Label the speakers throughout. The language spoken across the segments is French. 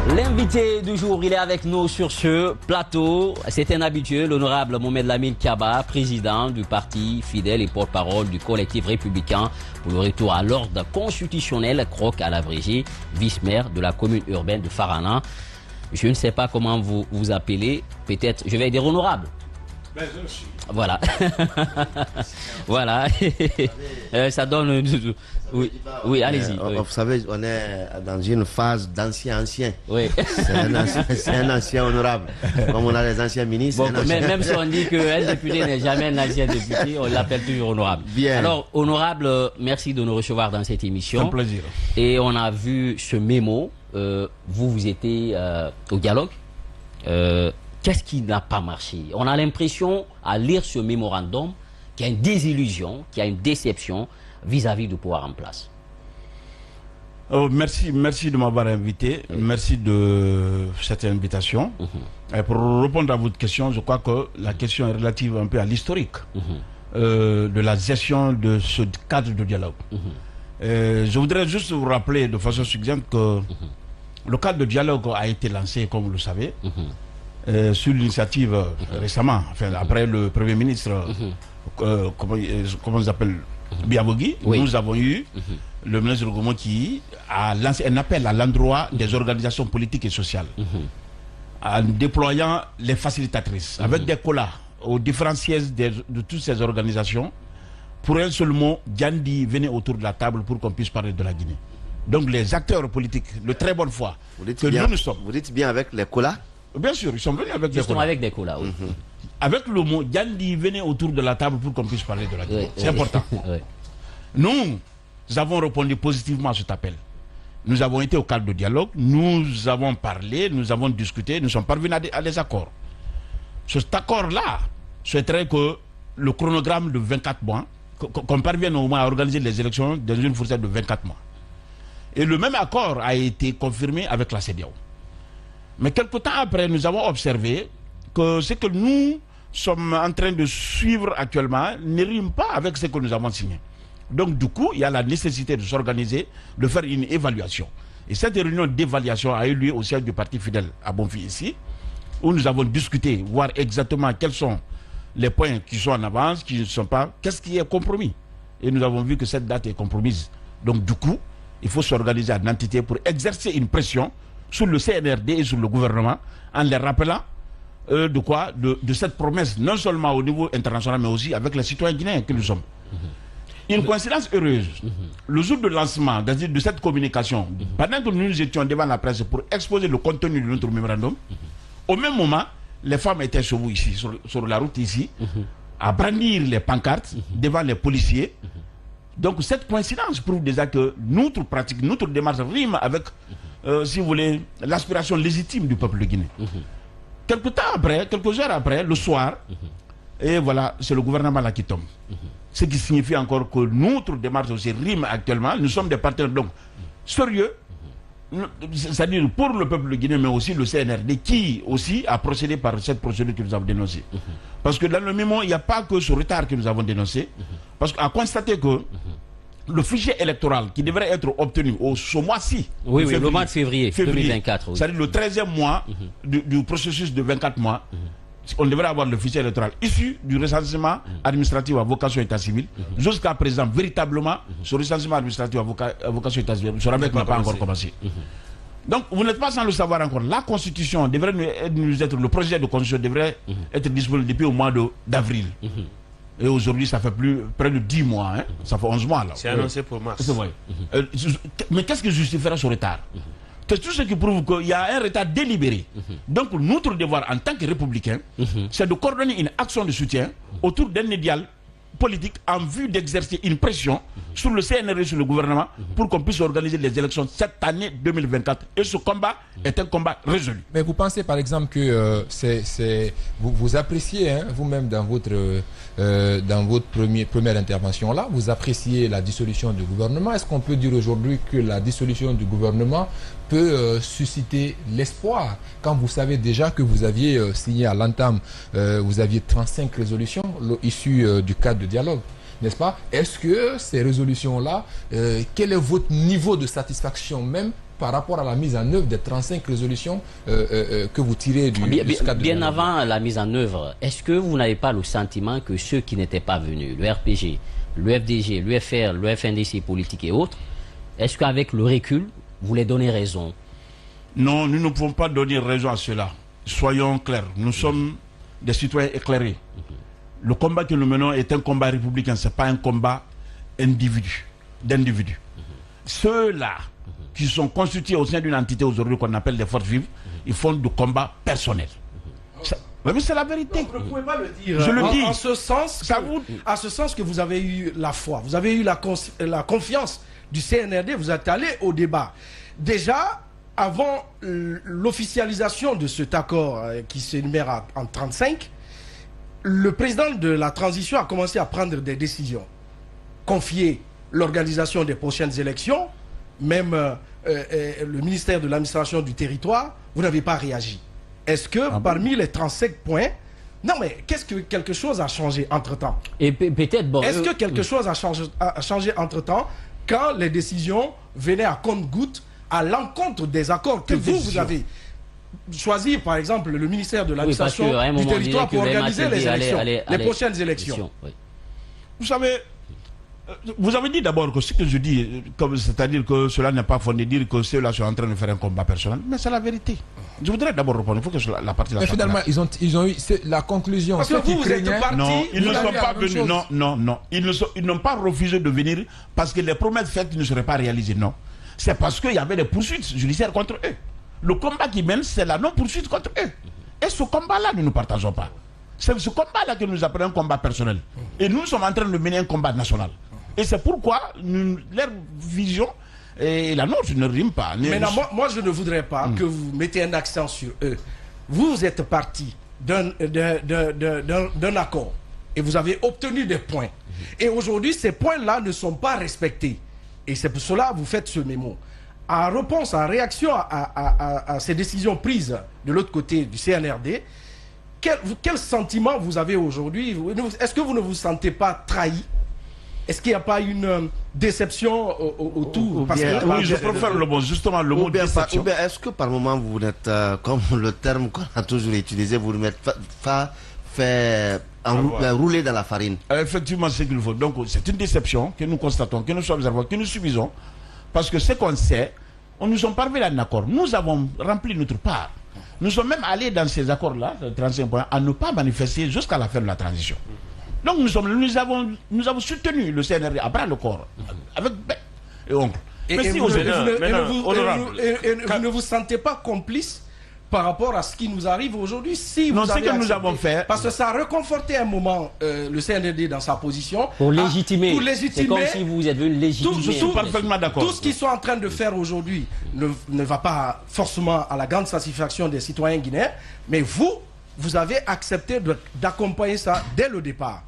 Speaker 1: L'invité du jour, il est avec nous sur ce plateau. C'est un habitué, l'honorable Mohamed Lamine Kaba, président du parti fidèle et porte-parole du collectif républicain pour le retour à l'ordre constitutionnel, Croc à l'abrégé, vice-maire de la commune urbaine de Farana. Je ne sais pas comment vous vous appelez, peut-être, je vais dire honorable.
Speaker 2: Ben, je suis.
Speaker 1: Voilà. Voilà. Ça donne... Oui, oui, allez-y. Oui.
Speaker 3: Vous savez, on est dans une phase d'ancien-ancien.
Speaker 1: Oui.
Speaker 3: C'est un ancien honorable. Comme on a les anciens ministres.
Speaker 1: Bon, même si on dit qu'un député n'est jamais un ancien député, on l'appelle toujours honorable.
Speaker 3: Bien.
Speaker 1: Alors, honorable, merci de nous recevoir dans cette émission.
Speaker 2: C'est un plaisir.
Speaker 1: Et on a vu ce mémo. Vous étiez au dialogue. Qu'est-ce qui n'a pas marché? On a l'impression, à lire ce mémorandum, qu'il y a une désillusion, qu'il y a une déception vis-à-vis du pouvoir en place.
Speaker 2: Merci de m'avoir invité. Oui. Merci de cette invitation. Et pour répondre à votre question, je crois que la question est relative un peu à l'historique de la gestion de ce cadre de dialogue. Je voudrais juste vous rappeler de façon succincte que le cadre de dialogue a été lancé, comme vous le savez, sur l'initiative récemment, enfin, après le Premier ministre, comment on s'appelle, Biabogui. Oui. Nous avons eu le ministre Gomo qui a lancé un appel à l'endroit des organisations politiques et sociales, en déployant les facilitatrices, avec des colas aux différents sièges de toutes ces organisations. Pour un seul mot, Gandhi, venez autour de la table pour qu'on puisse parler de la Guinée. Donc les acteurs politiques, de très bonne foi, que
Speaker 3: bien,
Speaker 2: nous sommes.
Speaker 3: Vous dites bien avec les colas?
Speaker 2: Bien sûr, ils sont venus avec des colas.
Speaker 1: Avec des colas, oui.
Speaker 2: Avec le mot Gandhi, venez autour de la table pour qu'on puisse parler de la Guinée.
Speaker 1: Oui,
Speaker 2: c'est important.
Speaker 1: Oui.
Speaker 2: Nous avons répondu positivement à cet appel. Nous avons été au cadre de dialogue, nous avons parlé, nous avons discuté, nous sommes parvenus à des accords. Cet accord-là souhaiterait que le chronogramme de 24 mois, qu'on parvienne au moins à organiser les élections dans une fourchette de 24 mois. Et le même accord a été confirmé avec la CEDEAO. Mais quelque temps après, nous avons observé que ce que nous sommes en train de suivre actuellement ne rime pas avec ce que nous avons signé. Donc du coup, il y a la nécessité de s'organiser, de faire une évaluation. Et cette réunion d'évaluation a eu lieu au siège du Parti fidèle à Bonfi ici, où nous avons discuté, voir exactement quels sont les points qui sont en avance, qui ne sont pas, qu'est-ce qui est compromis. Et nous avons vu que cette date est compromise. Donc du coup, il faut s'organiser en entité pour exercer une pression sur le CNRD et sur le gouvernement, en les rappelant de cette promesse, non seulement au niveau international, mais aussi avec les citoyens guinéens que nous sommes. Une coïncidence heureuse, le jour de lancement de cette communication, pendant que nous étions devant la presse pour exposer le contenu de notre mémorandum, au même moment, les femmes étaient chez vous ici, sur la route ici, à brandir les pancartes devant les policiers. Donc cette coïncidence prouve déjà que notre pratique, notre démarche rime avec, si vous voulez, l'aspiration légitime du peuple de Guinée. Quelques temps après, quelques heures après, le soir, et voilà, c'est le gouvernement là qui tombe. Ce qui signifie encore que notre démarche aussi rime actuellement. Nous sommes des partenaires donc sérieux, c'est-à-dire pour le peuple de Guinée, mais aussi le CNRD qui aussi a procédé par cette procédure que nous avons dénoncée. Parce que dans le moment, il n'y a pas que ce retard que nous avons dénoncé, parce qu'on a constaté que le fichier électoral qui devrait être obtenu ce mois-ci,
Speaker 1: le mois de février 2024,
Speaker 2: c'est-à-dire le 13e mois du processus de 24 mois, on devrait avoir le fichier électoral issu du recensement administratif à vocation état civil. Jusqu'à présent, véritablement, ce recensement administratif à vocation état civil, n'a pas encore commencé. Donc, vous n'êtes pas sans le savoir encore. La Constitution devrait nous être, le projet de Constitution devrait être disponible depuis au mois d'avril. Et aujourd'hui, ça fait près de 10 mois. Hein? Ça fait 11 mois là.
Speaker 4: C'est annoncé pour mars.
Speaker 2: C'est vrai. Mais qu'est-ce qui justifiera ce retard? C'est tout ce qui prouve qu'il y a un retard délibéré. Donc notre devoir en tant que républicains, c'est de coordonner une action de soutien autour d'un idéal politique en vue d'exercer une pression sur le CNRD et sur le gouvernement pour qu'on puisse organiser les élections cette année 2024. Et ce combat est un combat résolu.
Speaker 5: Mais vous pensez par exemple que vous appréciez vous-même dans votre première intervention là, vous appréciez la dissolution du gouvernement. Est-ce qu'on peut dire aujourd'hui que la dissolution du gouvernement peut susciter l'espoir quand vous savez déjà que vous aviez signé à l'entame, vous aviez 35 résolutions issues du cadre de dialogue, n'est-ce pas? Est-ce que ces résolutions-là, quel est votre niveau de satisfaction même par rapport à la mise en œuvre des 35 résolutions que vous tirez du cadre
Speaker 1: bien avant la mise en œuvre, est-ce que vous n'avez pas le sentiment que ceux qui n'étaient pas venus, le RPG, le FDG, l'UFR, le FNDC politique et autres, est-ce qu'avec le recul, vous les donnez raison?
Speaker 2: Non, nous ne pouvons pas donner raison à cela. Soyons clairs, nous sommes des citoyens éclairés. Le combat que nous menons est un combat républicain, ce n'est pas un combat d'individus. Ceux-là qui sont constitués au sein d'une entité aujourd'hui qu'on appelle des forces vives, ils font du combat personnel. Mais c'est la vérité.
Speaker 4: Vous ne pouvez pas le dire.
Speaker 2: Je le dis.
Speaker 4: En ce sens que vous avez eu la foi, vous avez eu la confiance du CNRD, vous êtes allé au débat. Déjà, avant l'officialisation de cet accord qui s'énumère en 35, le président de la transition a commencé à prendre des décisions. Confier l'organisation des prochaines élections, même le ministère de l'administration du territoire, vous n'avez pas réagi. Est-ce que parmi les 35 points, non mais qu'est-ce que quelque chose a changé entre-temps?
Speaker 1: Et peut-être bon.
Speaker 4: Est-ce que quelque chose a changé entre-temps quand les décisions venaient à compte-gouttes à l'encontre des accords que vous avez choisi, par exemple, le ministère de l'administration du territoire pour organiser les élections, les prochaines élections?
Speaker 1: Oui.
Speaker 2: Vous savez, vous avez dit d'abord que ce que je dis, c'est-à-dire que cela n'est pas fondé, dire que ceux-là sont en train de faire un combat personnel, mais c'est la vérité. Je voudrais d'abord répondre, il faut que la partie là.
Speaker 5: Mais finalement, ils ont eu la conclusion.
Speaker 4: Parce que vous êtes parti.
Speaker 2: Non, ils ne sont pas venus. Non. Ils n'ont pas refusé de venir parce que les promesses faites ne seraient pas réalisées. Non. C'est parce qu'il y avait des poursuites judiciaires contre eux. Le combat qu'ils mènent, c'est la non-poursuite contre eux. Et ce combat-là, nous ne partageons pas. C'est ce combat-là que nous appelons un combat personnel. Et nous sommes en train de mener un combat national. Et c'est pourquoi leur vision et la nôtre ne riment pas.
Speaker 4: Maintenant, moi, je ne voudrais pas que vous mettez un accent sur eux. Vous êtes parti d'un accord et vous avez obtenu des points. Et aujourd'hui, ces points-là ne sont pas respectés. Et c'est pour cela que vous faites ce mémo. En réponse, en réaction à ces décisions prises de l'autre côté du CNRD, quel sentiment vous avez aujourd'hui? Est-ce que vous ne vous sentez pas trahi? Est-ce qu'il n'y a pas une déception autour?
Speaker 2: Oui, je préfère le mot, justement, le mot déception.
Speaker 3: Ou bien est-ce que par moment vous êtes, comme le terme qu'on a toujours utilisé, vous le mettez rouler dans la farine?
Speaker 2: Effectivement, c'est ce qu'il faut. Donc, c'est une déception que nous constatons, que nous observons, que nous subissons. Parce que ce qu'on sait, nous sommes parvenus à un accord. Nous avons rempli notre part. Nous sommes même allés dans ces accords-là, 35 points, à ne pas manifester jusqu'à la fin de la transition. Donc nous avons soutenu le CNRD à bras le corps, avec bec et ongle.
Speaker 4: Et vous ne vous sentez pas complice par rapport à ce qui nous arrive aujourd'hui?
Speaker 2: Non, ce que nous avons fait...
Speaker 4: Parce que ça a reconforté un moment le CNRD dans sa position.
Speaker 1: Pour légitimer. C'est comme si vous êtes venu légitimer.
Speaker 2: Je suis parfaitement d'accord.
Speaker 4: Tout ce qu'ils sont en train de faire aujourd'hui ne va pas forcément à la grande satisfaction des citoyens guinéens, mais vous avez accepté d'accompagner ça dès le départ.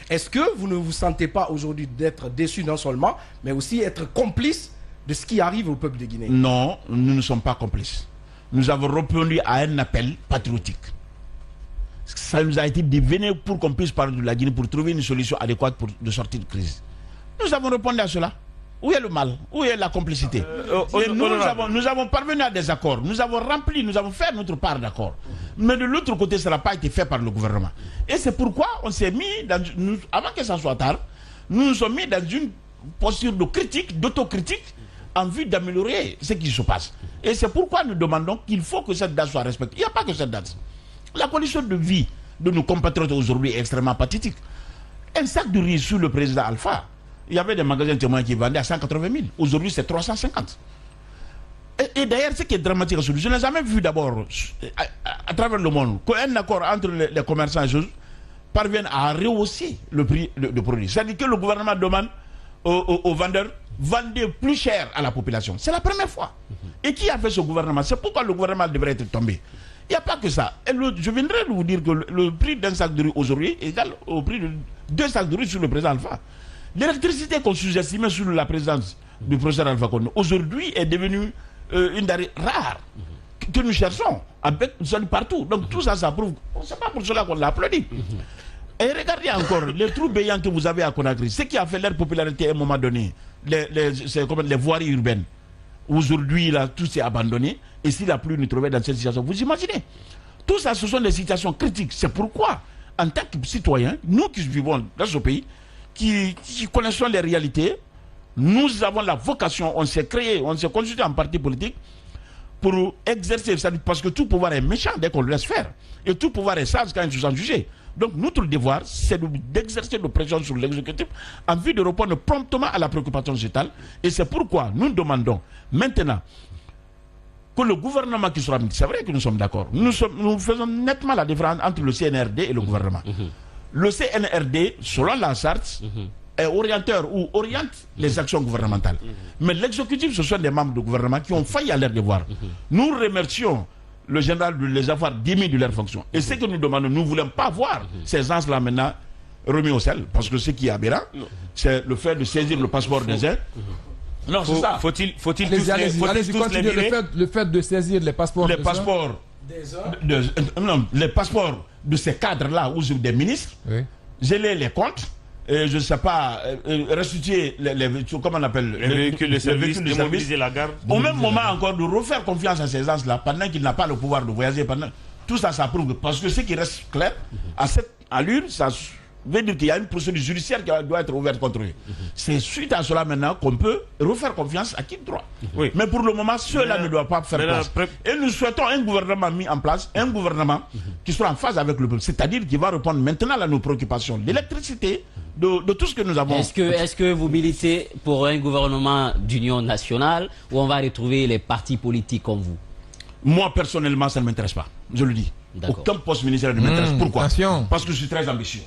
Speaker 4: Est-ce que vous ne vous sentez pas aujourd'hui d'être déçu non seulement, mais aussi être complice de ce qui arrive au peuple de Guinée?
Speaker 2: Non, nous ne sommes pas complices. Nous avons répondu à un appel patriotique. Ça nous a été dit, venez pour qu'on puisse parler de la Guinée pour trouver une solution adéquate de sortir de crise. Nous avons répondu à cela. Où est le mal? Où est la complicité? Nous avons parvenu à des accords. Nous avons rempli, nous avons fait notre part d'accord. Mais de l'autre côté, ça n'a pas été fait par le gouvernement. Et c'est pourquoi on s'est mis, avant que ça soit tard, nous nous sommes mis dans une posture de critique, d'autocritique, en vue d'améliorer ce qui se passe. Et c'est pourquoi nous demandons qu'il faut que cette date soit respectée. Il n'y a pas que cette date. La condition de vie de nos compatriotes aujourd'hui est extrêmement pathétique. Un sac de riz sous le président Alpha, il y avait des magasins témoins qui vendaient à 180 000. Aujourd'hui, c'est 350. Et d'ailleurs, ce qui est dramatique, je n'ai jamais vu d'abord, à travers le monde, qu'un accord entre les commerçants et choses parvienne à rehausser le prix de produits. C'est-à-dire que le gouvernement demande aux vendeurs, vendez plus cher à la population. C'est la première fois. Et qui a fait ce gouvernement? C'est pourquoi le gouvernement devrait être tombé. Il n'y a pas que ça. Et je viendrai vous dire que le prix d'un sac de riz aujourd'hui est égal au prix de 2 sacs de riz sur le président Alpha. L'électricité qu'on sous-estimait sous la présidence du professeur Alpha Condé, aujourd'hui est devenue une denrée rare que nous cherchons avec partout. Donc tout ça, ça prouve. C'est pas pour cela qu'on l'a applaudi. Et regardez encore les trous béants que vous avez à Conakry. Ce qui a fait leur popularité à un moment donné, les voiries urbaines. Aujourd'hui, là, tout s'est abandonné. Et s'il a pu nous trouver dans cette situation, vous imaginez? Tout ça, ce sont des situations critiques. C'est pourquoi, en tant que citoyens, nous qui vivons dans ce pays, qui connaissons les réalités, nous avons la vocation, on s'est créé, on s'est constitué en parti politique pour exercer, parce que tout pouvoir est méchant dès qu'on le laisse faire. Et tout pouvoir est sage quand il se sent jugé. Donc notre devoir, c'est d'exercer de pression sur l'exécutif en vue de répondre promptement à la préoccupation sociétale. Et c'est pourquoi nous demandons maintenant que le gouvernement qui sera... C'est vrai que nous sommes d'accord. Nous faisons nettement la différence entre le CNRD et le gouvernement. Le CNRD, selon la charte, est orienteur ou oriente les actions gouvernementales. Mais l'exécutif, ce sont des membres du gouvernement qui ont failli à leur devoir. Nous remercions le général de les avoir démis de leurs fonctions. Et ce que nous demandons, nous ne voulons pas voir ces gens-là maintenant remis au sel. Parce que ce qui est aberrant, c'est le fait de saisir le passeport des uns. Non, c'est ça.
Speaker 5: Faut-il continuer le fait de saisir les passeports
Speaker 2: les passeports les passeports de ces cadres-là ou des ministres, geler les comptes, je ne sais pas, restituer comment on appelle
Speaker 6: les véhicules de service, démobiliser la garde.
Speaker 2: Au même moment encore de refaire confiance à ces gens-là pendant qu'il n'a pas le pouvoir de voyager. Tout ça, ça prouve. Parce que ce qui reste clair, à cette allure, ça veut dire qu'il y a une procédure judiciaire qui doit être ouverte contre eux. C'est suite à cela maintenant qu'on peut refaire confiance à qui de droit. Mais pour le moment, ceux-là ne doivent pas faire place. Et nous souhaitons un gouvernement mis en place, un gouvernement qui soit en phase avec le peuple, c'est-à-dire qui va répondre maintenant à nos préoccupations d'électricité, de tout ce que nous avons.
Speaker 1: Est-ce que vous militez pour un gouvernement d'union nationale où on va retrouver les partis politiques comme vous?
Speaker 2: Moi, personnellement, ça ne m'intéresse pas. Je le dis. Aucun poste ministériel ne m'intéresse. Pourquoi? Parce que je suis très ambitieux.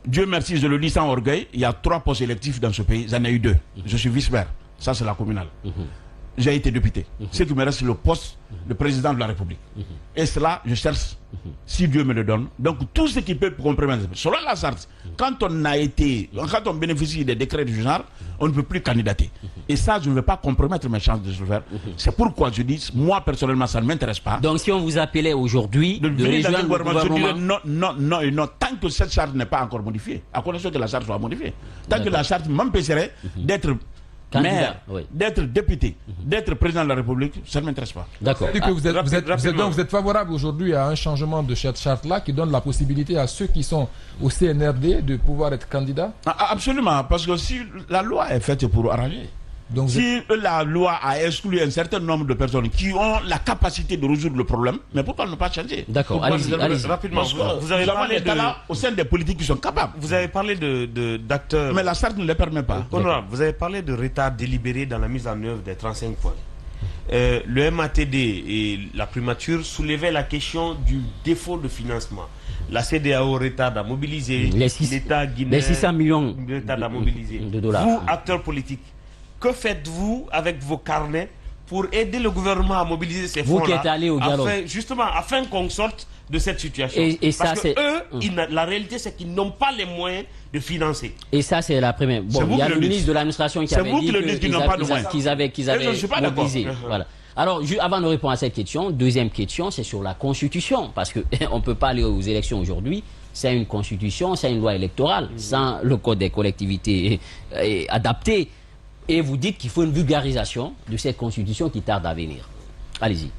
Speaker 2: Dieu merci, je le dis sans orgueil, il y a 3 postes électifs dans ce pays, j'en ai eu 2. Je suis vice-maire, ça c'est la communale. J'ai été député. Ce qui me reste, c'est le poste de président de la République. Et cela, je cherche, si Dieu me le donne. Donc tout ce qui peut compromettre. Selon la charte, quand on bénéficie des décrets du genre, on ne peut plus candidater. Et ça, je ne veux pas compromettre mes chances de se faire. C'est pourquoi je dis, moi personnellement, ça ne m'intéresse pas.
Speaker 1: Donc si on vous appelait aujourd'hui de rejoindre le gouvernement,
Speaker 2: je dirais non, tant que cette charte n'est pas encore modifiée, à condition que la charte soit modifiée. Tant que la charte m'empêcherait d'être maire, d'être député, d'être président de la République, ça ne m'intéresse pas.
Speaker 1: D'accord.
Speaker 5: Vous êtes favorable aujourd'hui à un changement de cette charte-là qui donne la possibilité à ceux qui sont au CNRD de pouvoir être candidats?
Speaker 2: Absolument, parce que si la loi est faite pour arranger. Donc si la loi a exclu un certain nombre de personnes qui ont la capacité de résoudre le problème, mais pourquoi ne pas changer?
Speaker 1: D'accord, allez-y.
Speaker 6: Rapidement, vous avez parlé
Speaker 2: au sein des politiques qui sont capables.
Speaker 6: Vous avez parlé d'acteurs.
Speaker 2: Mais la charte ne les permet pas.
Speaker 6: Honorable, vous avez parlé de retard délibéré dans la mise en œuvre des 35 points. Le MATD et la primature soulevaient la question du défaut de financement. La CEDEAO retarde à mobiliser, l'État guinéen
Speaker 1: les 600 millions
Speaker 6: retarde à mobiliser.
Speaker 1: de dollars.
Speaker 6: Vous, acteurs politiques, que faites-vous avec vos carnets pour aider le gouvernement à mobiliser ces fonds-là?
Speaker 1: Vous qui êtes allé au dialogue.
Speaker 6: Afin qu'on sorte de cette situation. Parce que la réalité, c'est qu'ils n'ont pas les moyens de financer.
Speaker 1: Et ça, c'est la première. Bon, il y a le ministre de l'administration qui avait dit qu'ils avaient mobilisé. Voilà. Alors, avant de répondre à cette question, deuxième question, c'est sur la Constitution. Parce qu'on ne peut pas aller aux élections aujourd'hui. C'est une Constitution, c'est une loi électorale. Sans le code des collectivités adapté. Et vous dites qu'il faut une vulgarisation de cette Constitution qui tarde à venir. Allez-y.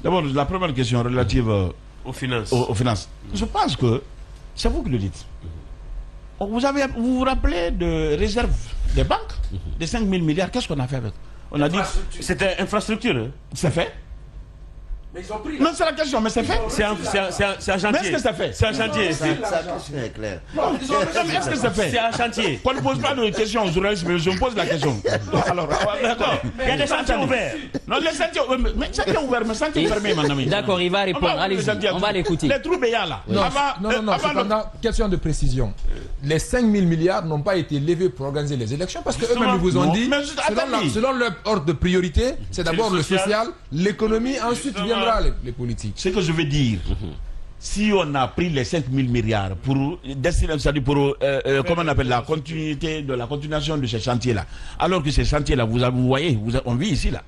Speaker 2: D'abord, la première question relative
Speaker 6: aux finances.
Speaker 2: Je pense que c'est vous qui le dites. Vous vous rappelez de réserve des banques, des 5 000 milliards, qu'est-ce qu'on a fait avec? On a dit...
Speaker 6: C'était infrastructure. Hein?
Speaker 2: C'est fait.
Speaker 4: Mais ils ont pris...
Speaker 2: Non, c'est la question, mais c'est fait.
Speaker 6: C'est un chantier.
Speaker 2: Mais est-ce que c'est fait?
Speaker 6: C'est un chantier.
Speaker 3: Sa question est claire.
Speaker 2: Est-ce que c'est fait?
Speaker 6: C'est un chantier.
Speaker 2: Qu'on ne pose pas de questions aux journalistes, mais je me pose la question. Alors, d'accord.
Speaker 6: Il y a des chantiers ouverts.
Speaker 2: Non, les chantiers ouverts, mais chantiers fermés, mon ami.
Speaker 1: D'accord, il va répondre. Allez-y, on va l'écouter.
Speaker 2: Les trous payants, là.
Speaker 5: Non, cependant, question de précision. Les 5 000 milliards n'ont pas été levés pour organiser les élections parce qu'eux-mêmes vous ont dit, selon leur ordre de priorité, c'est d'abord le social, l'économie, ensuite viendra les politiques.
Speaker 2: Ce que je veux dire, si on a pris les 5 000 milliards pour destiner, pour comment on appelle la continuation de ces chantiers-là, alors que ces chantiers-là, vous voyez, on vit ici là,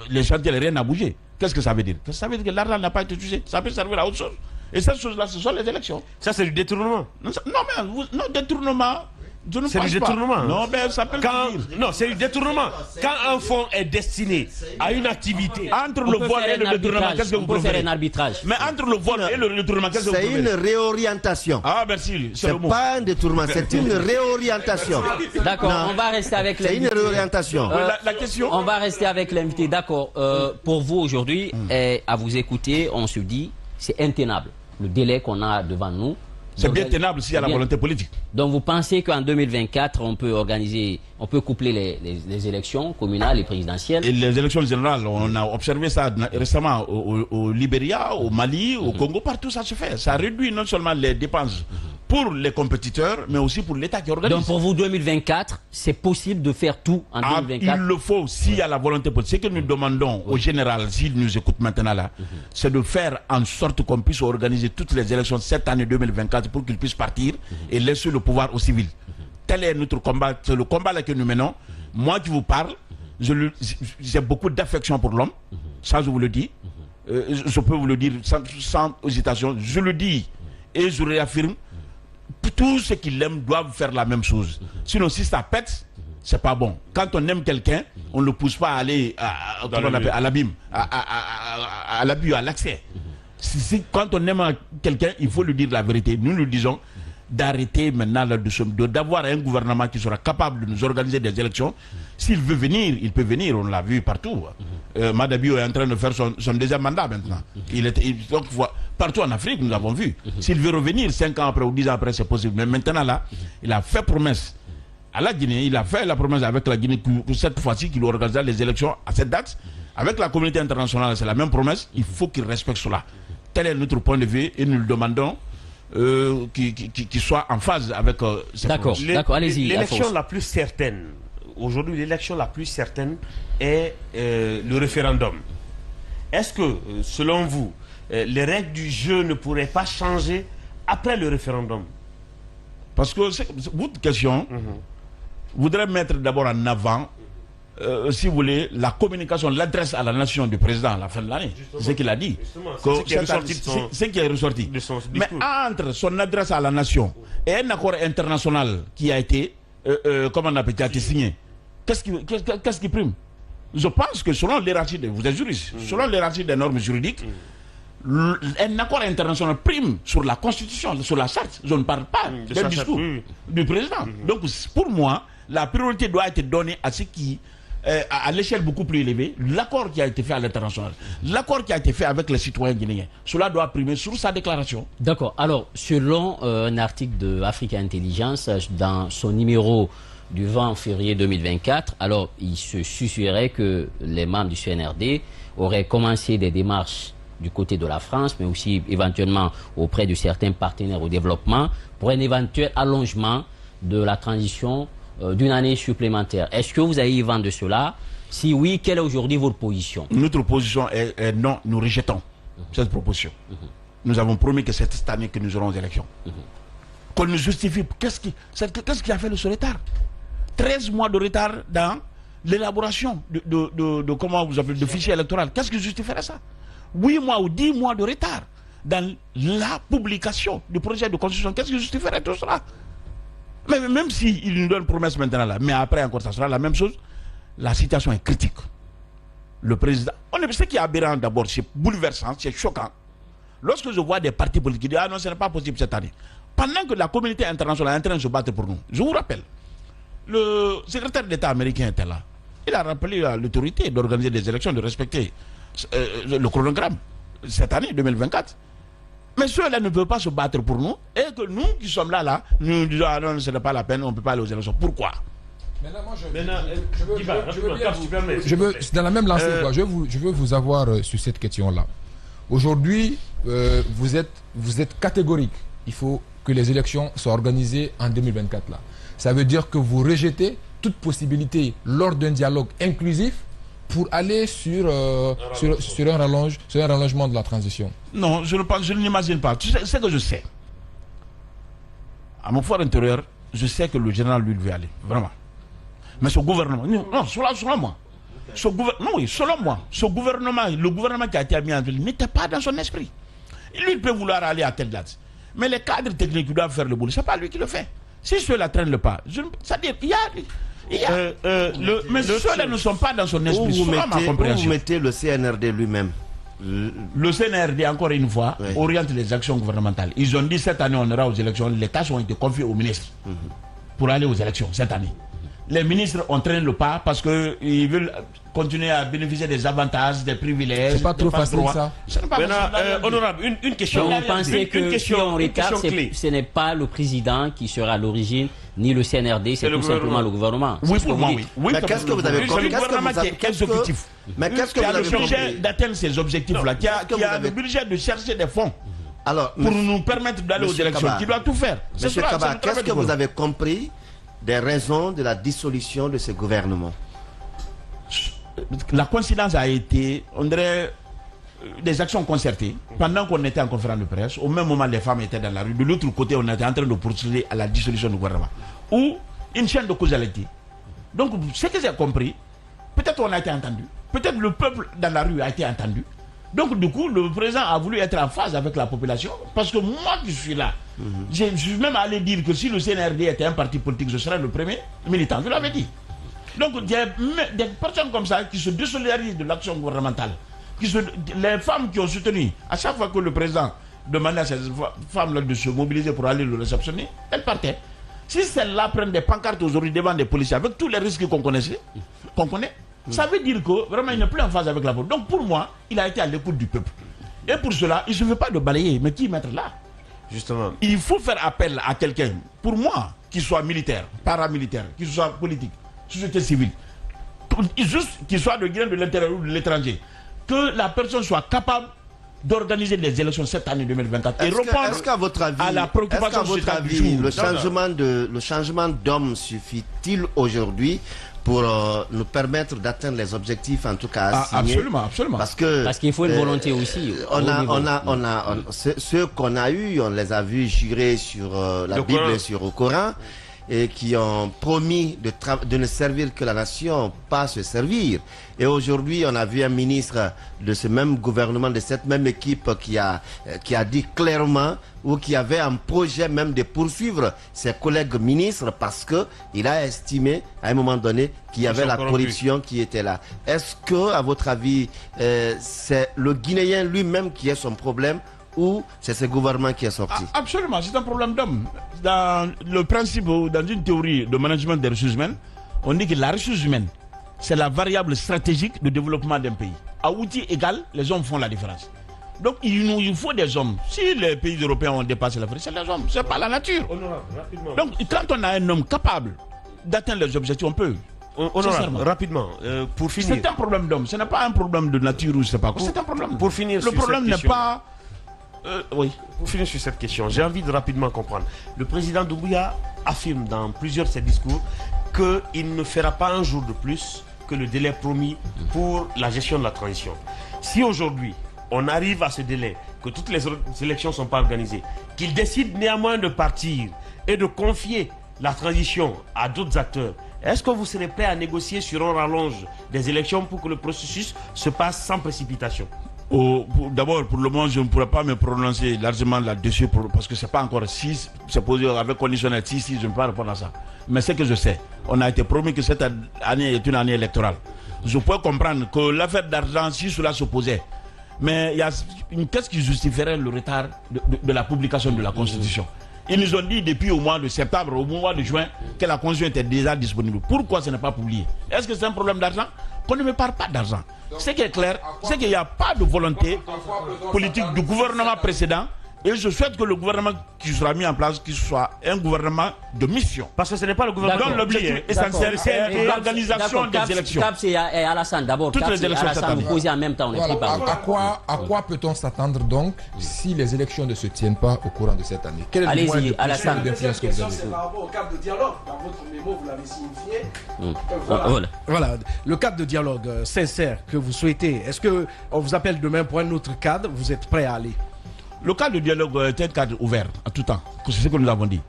Speaker 2: les chantiers, rien n'a bougé. Qu'est-ce que ça veut dire? Ça veut dire que l'argent n'a pas été touché. Ça peut servir à autre chose. Et cette chose-là, ce sont les élections.
Speaker 6: Ça, c'est du détournement.
Speaker 2: Non, détournement. Je ne
Speaker 6: C'est
Speaker 2: pense
Speaker 6: du
Speaker 2: pas.
Speaker 6: détournement.
Speaker 2: Non, mais ça peut le dire.
Speaker 6: Non, c'est du détournement. Quand un fonds est destiné à une activité.
Speaker 2: Entre
Speaker 1: On
Speaker 2: le
Speaker 1: peut
Speaker 2: vol
Speaker 1: faire
Speaker 2: et le
Speaker 1: un
Speaker 2: détournement,
Speaker 1: arbitrage.
Speaker 2: qu'est-ce que vous
Speaker 1: On peut faire
Speaker 2: préférez?
Speaker 1: un arbitrage.
Speaker 2: Mais entre le vol et le détournement, qu'est-ce que vous
Speaker 3: C'est une
Speaker 2: préférez?
Speaker 3: réorientation.
Speaker 2: Ah, merci, c'est
Speaker 3: C'est
Speaker 2: le mot.
Speaker 3: pas un détournement, c'est une réorientation.
Speaker 1: D'accord,
Speaker 3: Non.
Speaker 1: on va rester avec
Speaker 3: C'est une
Speaker 1: l'invité.
Speaker 3: réorientation.
Speaker 2: La question.
Speaker 1: On va rester avec l'invité. D'accord. Pour vous aujourd'hui, à vous écouter, on se dit, c'est intenable. Le délai qu'on a devant nous.
Speaker 2: C'est bien tenable s'il y a la
Speaker 1: Bien.
Speaker 2: volonté politique.
Speaker 1: Donc vous pensez qu'en 2024, on peut coupler les élections communales et présidentielles?
Speaker 2: Et les élections générales, on a observé ça récemment au Libéria, au Mali, au Congo, partout ça se fait. Ça réduit non seulement les dépenses pour les compétiteurs, mais aussi pour l'État qui organise.
Speaker 1: Donc pour vous, 2024, c'est possible de faire tout en
Speaker 2: Ah,
Speaker 1: 2024?
Speaker 2: il le faut s'il y a la volonté politique. Ce que nous demandons au général, s'il nous écoute maintenant là, c'est de faire en sorte qu'on puisse organiser toutes les élections cette année 2024 pour qu'ils puissent partir et laisser le pouvoir aux civils. Tel est notre combat, c'est le combat là que nous menons. Moi qui vous parle, j'ai beaucoup d'affection pour l'homme, ça je vous le dis. Je peux vous le dire sans hésitation. Je le dis et je réaffirme. Tous ceux qui l'aiment doivent faire la même chose. Sinon, si ça pète, c'est pas bon. Quand on aime quelqu'un, on ne le pousse pas à aller à l'abîme, à l'abus, à l'accès. Quand on aime quelqu'un, il faut lui dire la vérité. Nous nous disons d'arrêter maintenant d'avoir un gouvernement qui sera capable de nous organiser des élections. S'il veut venir, il peut venir. On l'a vu partout. Madabio est en train de faire son deuxième mandat maintenant. Donc, partout en Afrique, nous avons vu. S'il veut revenir 5 ans après ou 10 ans après, c'est possible. Mais maintenant, là, il a fait promesse à la Guinée. Il a fait la promesse avec la Guinée que cette fois-ci, qu'il organisera les élections à cette date. Avec la communauté internationale, c'est la même promesse. Il faut qu'il respecte cela. Tel est notre point de vue et nous le demandons qu'il soit en phase avec cette promesse.
Speaker 1: D'accord, allez-y.
Speaker 6: L'élection la plus certaine, aujourd'hui, l'élection la plus certaine est le référendum. Est-ce que, selon vous, les règles du jeu ne pourraient pas changer après le référendum?
Speaker 2: Parce que votre question voudrait mettre d'abord en avant, si vous voulez, la communication, l'adresse à la nation du président à la fin de l'année. C'est ce qu'il a dit. C'est ce qui est ressorti de son discours. Mais entre son adresse à la nation et un accord international qui a été, comment on appelle, qui a été signé, qu'est-ce qui prime? Je pense que selon l'hierarchie, vous êtes juriste, selon l'hierarchie des normes juridiques, un accord international prime sur la constitution, sur la charte. Je ne parle pas d'un discours du président. Donc pour moi, la priorité doit être donnée à ce qui, à l'échelle beaucoup plus élevée, l'accord qui a été fait à l'international, l'accord qui a été fait avec les citoyens guinéens. Cela doit primer sur sa déclaration.
Speaker 1: D'accord. Alors, selon un article de Africa Intelligence, dans son numéro du 20 février 2024, alors il se susurrait que les membres du CNRD auraient commencé des démarches du côté de la France, mais aussi éventuellement auprès de certains partenaires au développement, pour un éventuel allongement de la transition d'une année supplémentaire. Est-ce que vous avez eu vent de cela? Si oui, quelle est aujourd'hui votre position?
Speaker 2: Notre position est non, nous rejetons cette proposition. Nous avons promis que c'est cette année que nous aurons des élections. Qu'on nous justifie. Qu'est-ce qui a fait ce retard? 13 mois de retard dans l'élaboration de comment vous appelez, de fichier électoral. Qu'est-ce qui justifierait ça? 8 mois ou 10 mois de retard dans la publication du projet de constitution. Qu'est-ce qui justifierait tout cela? Mais même s'il nous donne promesse maintenant là, mais après encore ça sera la même chose, la situation est critique. Le président, ce qui est aberrant d'abord, c'est bouleversant, c'est choquant. Lorsque je vois des partis politiques qui disent ah non, ce n'est pas possible cette année, pendant que la communauté internationale est en train de se battre pour nous. Je vous rappelle, le secrétaire d'État américain était là. Il a rappelé à l'autorité d'organiser des élections, de respecter le chronogramme cette année 2024. Mais ceux-là ne peuvent pas se battre pour nous, et que nous qui sommes là, nous disons ah non, ce n'est pas la peine, on ne peut pas aller aux élections. Pourquoi?
Speaker 5: Maintenant, moi, je veux dans la même lancée, je veux vous avoir sur cette question-là. Aujourd'hui, vous êtes catégorique. Il faut que les élections soient organisées en 2024 là. Ça veut dire que vous rejetez toute possibilité lors d'un dialogue inclusif pour aller sur un rallongement de la transition.
Speaker 2: Non, je ne l'imagine pas. Tu sais ce que je sais. À mon fort intérieur, je sais que le général lui veut aller, vraiment. Mais ce gouvernement, non, selon moi, selon moi, le gouvernement qui a été mis en place n'était pas dans son esprit. Lui, il peut vouloir aller à telle date. Mais les cadres techniques qui doivent faire le boulot, ce n'est pas lui qui le fait. Si ceux-là traînent le pas, c'est-à-dire, il y a mais ceux-là ne sont pas dans son esprit.
Speaker 3: Vous mettez le CNRD lui-même.
Speaker 2: Le CNRD, encore une fois, oriente les actions gouvernementales. Ils ont dit cette année, on ira aux élections. Les tâches ont été confiées aux ministres pour aller aux élections cette année. Les ministres ont traîné le pas parce qu'ils veulent continuer à bénéficier des avantages, des privilèges.
Speaker 5: C'est pas trop facile ça.
Speaker 6: Honorable, une question.
Speaker 1: Donc, vous pensez que si on retarde, ce n'est pas le président qui sera à l'origine, ni le CNRD, c'est tout simplement le gouvernement.
Speaker 2: Oui, pour moi, oui.
Speaker 3: Mais qu'est-ce que vous avez compris?
Speaker 2: C'est le gouvernement qui est exécutif.
Speaker 3: Mais qu'est-ce que
Speaker 2: vous
Speaker 3: avez
Speaker 2: compris? Qui a le budget d'atteindre ces objectifs-là, qui a le budget de chercher des fonds. Alors, pour nous permettre d'aller aux élections, qui doit tout faire.
Speaker 3: Monsieur Kaba, qu'est-ce que vous avez compris des raisons de la dissolution de ce gouvernement?
Speaker 2: La coïncidence a été, on dirait, des actions concertées. Pendant qu'on était en conférence de presse, au même moment, les femmes étaient dans la rue. De l'autre côté, on était en train de poursuivre à la dissolution du gouvernement. Ou une chaîne de causalité. Donc, ce que j'ai compris, peut-être on a été entendu. Peut-être le peuple dans la rue a été entendu. Donc, du coup, le président a voulu être en phase avec la population. Parce que moi qui suis là, je suis même allé dire que si le CNRD était un parti politique, je serais le premier militant. Je l'avais dit. Donc, il y a des personnes comme ça qui se désolidarisent de l'action gouvernementale. Les femmes qui ont soutenu, à chaque fois que le président demandait à ces femmes-là de se mobiliser pour aller le réceptionner, elles partaient. Si celles-là prennent des pancartes aujourd'hui devant des policiers, avec tous les risques qu'on connaît, ça veut dire que vraiment il n'est plus en phase avec la police. Donc pour moi, il a été à l'écoute du peuple. Et pour cela, il ne suffit pas de balayer, mais qui mettre là?
Speaker 6: Justement.
Speaker 2: Il faut faire appel à quelqu'un, pour moi, qui soit militaire, paramilitaire, qui soit politique, société civile, juste qu'il soit de Guinée, de l'intérieur ou de l'étranger, que la personne soit capable d'organiser les élections cette année 2024 et répondre
Speaker 3: qu'à votre avis,
Speaker 2: à la préoccupation sociale du jour.
Speaker 3: Le changement d'homme suffit-il aujourd'hui pour nous permettre d'atteindre les objectifs, en tout cas assignés?
Speaker 2: Absolument, absolument.
Speaker 1: Parce qu'il faut une volonté aussi.
Speaker 3: Ceux qu'on a eu, on les a vus jurer sur la Bible et sur le Coran, et qui ont promis de ne servir que la nation, pas se servir. Et aujourd'hui, on a vu un ministre de ce même gouvernement, de cette même équipe qui a dit clairement, ou qui avait un projet même de poursuivre ses collègues ministres parce qu'il a estimé à un moment donné qu'il y avait la corruption qui était là. Est-ce que, à votre avis, c'est le Guinéen lui-même qui est son problème, ou c'est ce gouvernement qui est sorti?
Speaker 2: Absolument, c'est un problème d'homme. Dans le principe, dans une théorie de management des ressources humaines, on dit que la ressource humaine, c'est la variable stratégique de développement d'un pays. À outils égal, les hommes font la différence. Donc il faut des hommes. Si les pays européens ont dépassé l'Afrique, c'est les hommes, c'est pas la nature. Donc quand on a un homme capable d'atteindre les objectifs, on peut.
Speaker 6: Rapidement, pour finir.
Speaker 2: C'est un problème d'homme, ce n'est pas un problème de nature ou je sais pas quoi. C'est un problème.
Speaker 6: Pour finir,
Speaker 2: le problème n'est pas...
Speaker 6: oui. Pour finir sur cette question, j'ai envie de rapidement comprendre. Le président Doumbouya affirme dans plusieurs de ses discours qu'il ne fera pas un jour de plus que le délai promis pour la gestion de la transition. Si aujourd'hui, on arrive à ce délai, que toutes les élections ne sont pas organisées, qu'il décide néanmoins de partir et de confier la transition à d'autres acteurs, est-ce que vous serez prêt à négocier sur un rallonge des élections pour que le processus se passe sans précipitation?
Speaker 2: D'abord, pour le moment, je ne pourrais pas me prononcer largement là-dessus parce que ce n'est pas encore si, c'est posé avec conditionnel. Si, je ne peux pas répondre à ça. Mais ce que je sais, on a été promis que cette année est une année électorale. Je peux comprendre que l'affaire d'argent, si cela se posait, mais il y a qu'est-ce qui justifierait le retard de la publication de la Constitution? Ils nous ont dit depuis au mois de septembre, au mois de juin, que la Constitution était déjà disponible. Pourquoi ce n'est pas publié? Est-ce que c'est un problème d'argent? Qu'on ne me parle pas d'argent. Ce qui est clair, c'est qu'il n'y a pas de volonté politique du gouvernement précédent. Et je souhaite que le gouvernement qui sera mis en place, qu'il soit un gouvernement de mission.
Speaker 6: Parce que ce n'est pas le gouvernement.
Speaker 2: Donc l'objectif essentiel, c'est l'organisation des élections.
Speaker 1: Cap, c'est Alassane. D'abord,
Speaker 2: toutes les élections cette année.
Speaker 1: Posées en même temps.
Speaker 5: À quoi peut-on s'attendre donc si les élections ne se tiennent pas au courant de cette année?
Speaker 1: Allez-y, Alassane.
Speaker 4: La deuxième question, c'est par rapport au cadre de dialogue. Dans votre mémo, vous l'avez signifié. Voilà. Le cadre de dialogue sincère que vous souhaitez. Est-ce qu'on vous appelle demain pour un autre cadre? Vous êtes prêt à aller?
Speaker 2: Le cadre de dialogue est un cadre ouvert à tout temps, c'est ce que nous avons dit.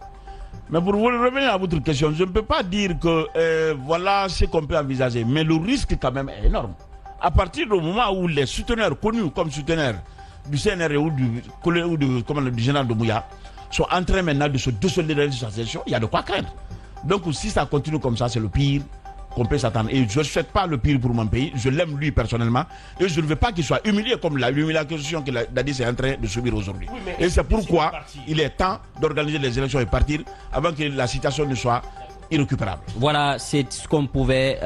Speaker 2: Mais pour revenir à votre question, je ne peux pas dire que voilà ce qu'on peut envisager, mais le risque quand même est énorme. À partir du moment où les souteneurs connus comme souteneurs du CNR ou du général Doumbouya sont en train maintenant de se désolidariser sur sa gestion, il y a de quoi craindre. Donc si ça continue comme ça, c'est le pire qu'on peut s'attendre. Et je ne souhaite pas le pire pour mon pays. Je l'aime lui personnellement. Et je ne veux pas qu'il soit humilié comme l'humiliation que Dadis est en train de subir aujourd'hui. Oui, et c'est pourquoi il est temps d'organiser les élections et partir avant que la situation ne soit irrécupérable.
Speaker 1: Voilà, c'est ce qu'on pouvait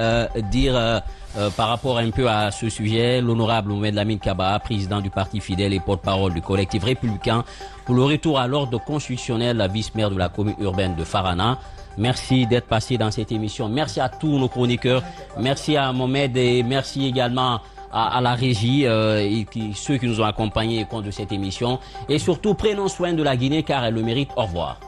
Speaker 1: dire par rapport un peu à ce sujet. L'honorable Mohamed Lamine Kaba, président du parti fidèle et porte-parole du collectif républicain pour le retour à l'ordre constitutionnel, la vice-maire de la commune urbaine de Farana. Merci d'être passé dans cette émission. Merci à tous nos chroniqueurs. Merci à Mohamed et merci également à la régie et ceux qui nous ont accompagnés au cours de cette émission. Et surtout, prenons soin de la Guinée car elle le mérite. Au revoir.